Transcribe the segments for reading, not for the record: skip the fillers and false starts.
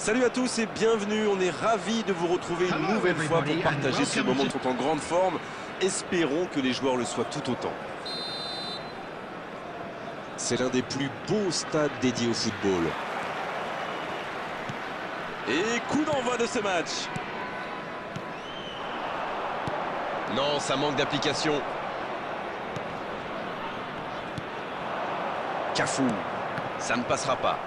Salut à tous et bienvenue, on est ravis de vous retrouver une nouvelle fois pour partager ce moment tout en grande forme. Espérons que les joueurs le soient tout autant. C'est l'un des plus beaux stades dédiés au football. Et coup d'envoi de ce match. Non, ça manque d'application. Cafou. Ça ne passera pas.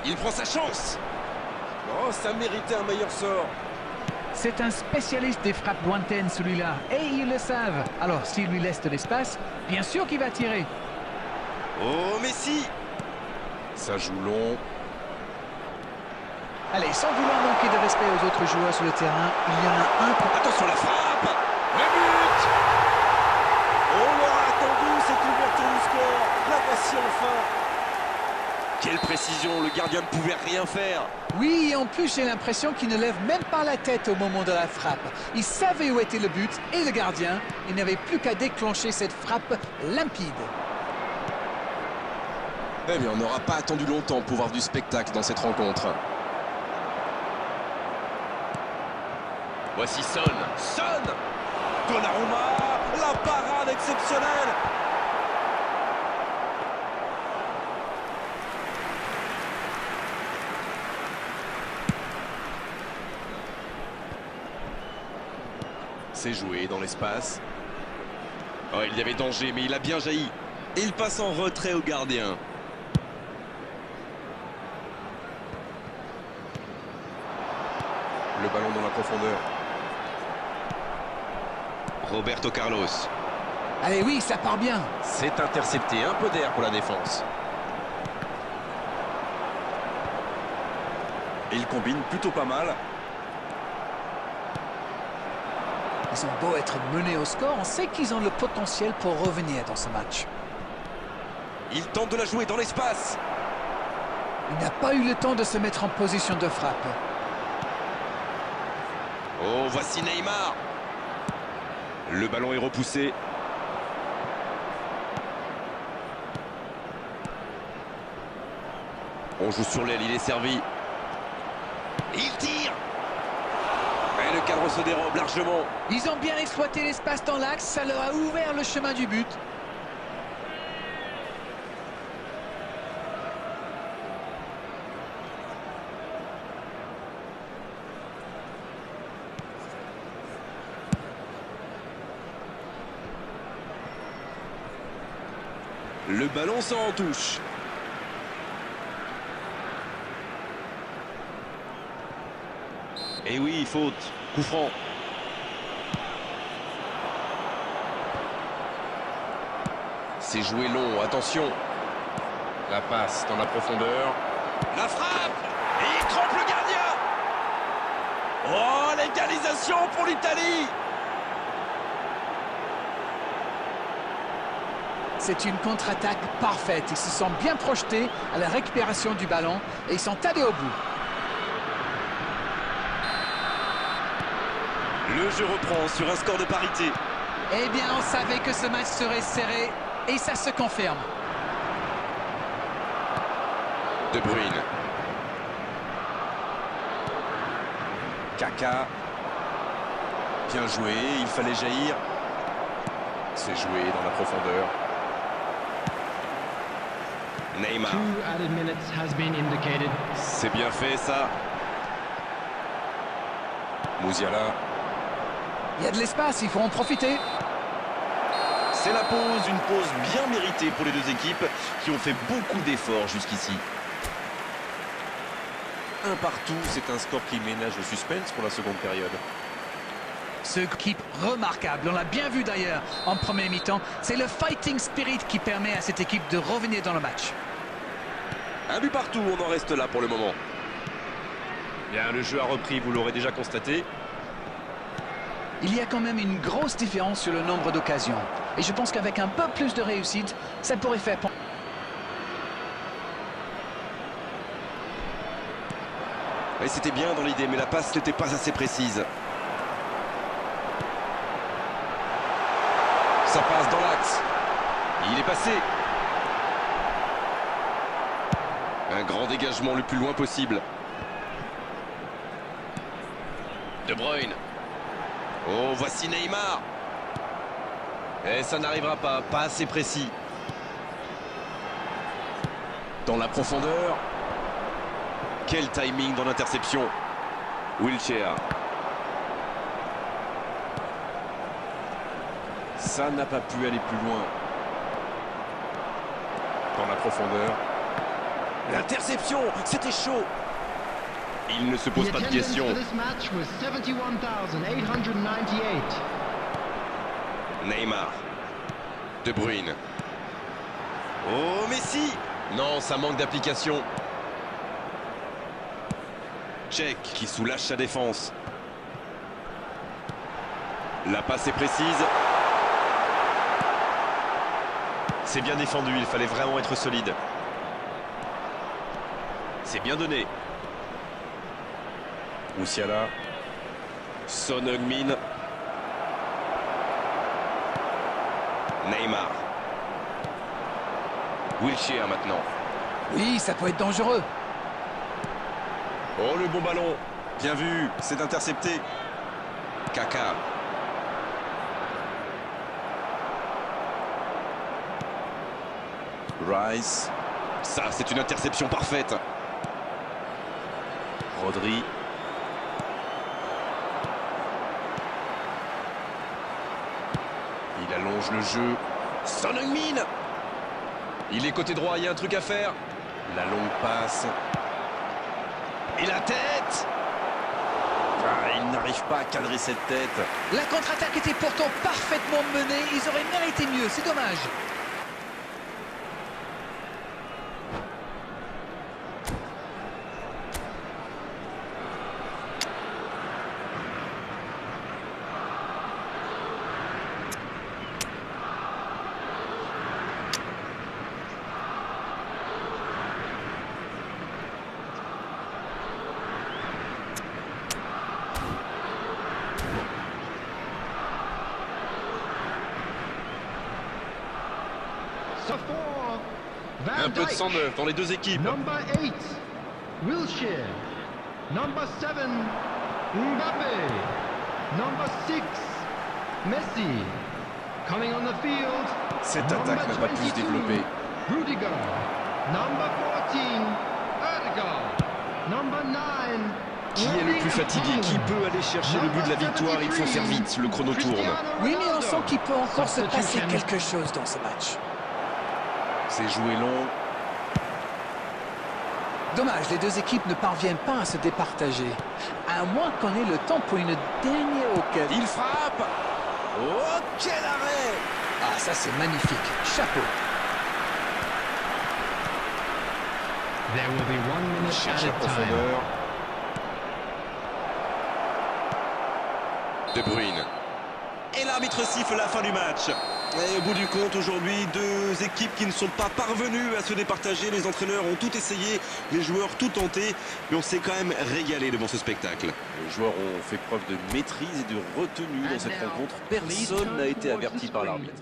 Il prend sa chance. Oh, ça méritait un meilleur sort. C'est un spécialiste des frappes lointaines, celui-là. Et ils le savent. Alors, s'il lui laisse de l'espace, bien sûr qu'il va tirer. Oh, Messi. Ça joue long. Allez, sans vouloir manquer de respect aux autres joueurs sur le terrain, il y en a un pour... Attention la frappe. Le but. On l'aura attendu, cette ouverture du score. La voici enfin. Quelle précision, le gardien ne pouvait rien faire. Oui, et en plus, j'ai l'impression qu'il ne lève même pas la tête au moment de la frappe. Il savait où était le but et le gardien. Il n'avait plus qu'à déclencher cette frappe limpide. Eh bien, on n'aura pas attendu longtemps pour voir du spectacle dans cette rencontre. Voici Son. Son. Donnarumma, la parade exceptionnelle. C'est joué dans l'espace. Oh, il y avait danger, mais il a bien jailli. Et il passe en retrait au gardien. Le ballon dans la profondeur. Roberto Carlos. Allez, oui, ça part bien. C'est intercepté, un peu d'air pour la défense. Et il combine plutôt pas mal. Ils ont beau être menés au score, on sait qu'ils ont le potentiel pour revenir dans ce match. Il tente de la jouer dans l'espace. Il n'a pas eu le temps de se mettre en position de frappe. Oh, voici Neymar. Le ballon est repoussé. On joue sur l'aile, il est servi. Il tire. Et le cadre se dérobe largement. Ils ont bien exploité l'espace dans l'axe, ça leur a ouvert le chemin du but. Le ballon sort en touche. Et oui, faute. Coup franc. C'est joué long, attention. La passe dans la profondeur. La frappe. Et il trompe le gardien. Oh, l'égalisation pour l'Italie. C'est une contre-attaque parfaite. Ils se sont bien projetés à la récupération du ballon et ils sont allés au bout. Le jeu reprend sur un score de parité. Eh bien, on savait que ce match serait serré et ça se confirme. De Bruyne. Kaka. Bien joué, il fallait jaillir. C'est joué dans la profondeur. Neymar. 2 added minutes has been indicated. C'est bien fait, ça. Musiala. Il y a de l'espace, il faut en profiter. C'est la pause, une pause bien méritée pour les deux équipes qui ont fait beaucoup d'efforts jusqu'ici. Un partout, c'est un score qui ménage le suspense pour la seconde période. Ce équipe remarquable, on l'a bien vu d'ailleurs en première mi-temps. C'est le fighting spirit qui permet à cette équipe de revenir dans le match. Un but partout, on en reste là pour le moment. Bien, le jeu a repris, vous l'aurez déjà constaté. Il y a quand même une grosse différence sur le nombre d'occasions. Et je pense qu'avec un peu plus de réussite, ça pourrait faire... Et c'était bien dans l'idée, mais la passe n'était pas assez précise. Ça passe dans l'axe. Il est passé. Un grand dégagement le plus loin possible. De Bruyne. Oh, voici Neymar. Et ça n'arrivera pas, pas assez précis. Dans la profondeur. Quel timing dans l'interception. Wilshere. Ça n'a pas pu aller plus loin. Dans la profondeur. L'interception, c'était chaud. Il ne se pose pas de questions. Neymar. De Bruyne. Oh, Messi. Non, ça manque d'application. Tchèque qui soulage sa défense. La passe est précise. C'est bien défendu, il fallait vraiment être solide. C'est bien donné. Moussiala. Son Heung-min. Neymar. Wilshere maintenant. Oui, ça peut être dangereux. Oh, le bon ballon. Bien vu, c'est intercepté. Kaka. Rice. Ça, c'est une interception parfaite. Rodri. Il allonge le jeu. Son Heung-min. Il est côté droit, il y a un truc à faire. La longue passe. Et la tête. Ah, il n'arrive pas à cadrer cette tête. La contre-attaque était pourtant parfaitement menée. Ils auraient mérité mieux, c'est dommage. Un peu de sang neuf dans les deux équipes. Number 8, Wilshere. Number 7, Mbappé. Number 6, Messi. Coming on the field. Cette attaque n'a pas pu se développer. Rudiger. Number 14, Odegaard. Number 9. Qui est le plus fatigué? Qui peut aller chercher le but de la victoire? Il faut faire vite, le chrono tourne. Oui, mais on sent qu'il peut encore se passer quelque chose dans ce match. C'est joué long. Dommage, les deux équipes ne parviennent pas à se départager. À moins qu'on ait le temps pour une dernière occasion. Il frappe. Oh, quel arrêt! Ah, ça c'est magnifique. Chapeau. There will be 1 minute Cherche la added time. profondeur. De Bruyne. Et l'arbitre siffle la fin du match. Et au bout du compte, aujourd'hui, deux équipes qui ne sont pas parvenues à se départager. Les entraîneurs ont tout essayé, les joueurs tout tenté, mais on s'est quand même régalé devant ce spectacle. Les joueurs ont fait preuve de maîtrise et de retenue dans cette rencontre. Personne n'a été averti par l'arbitre.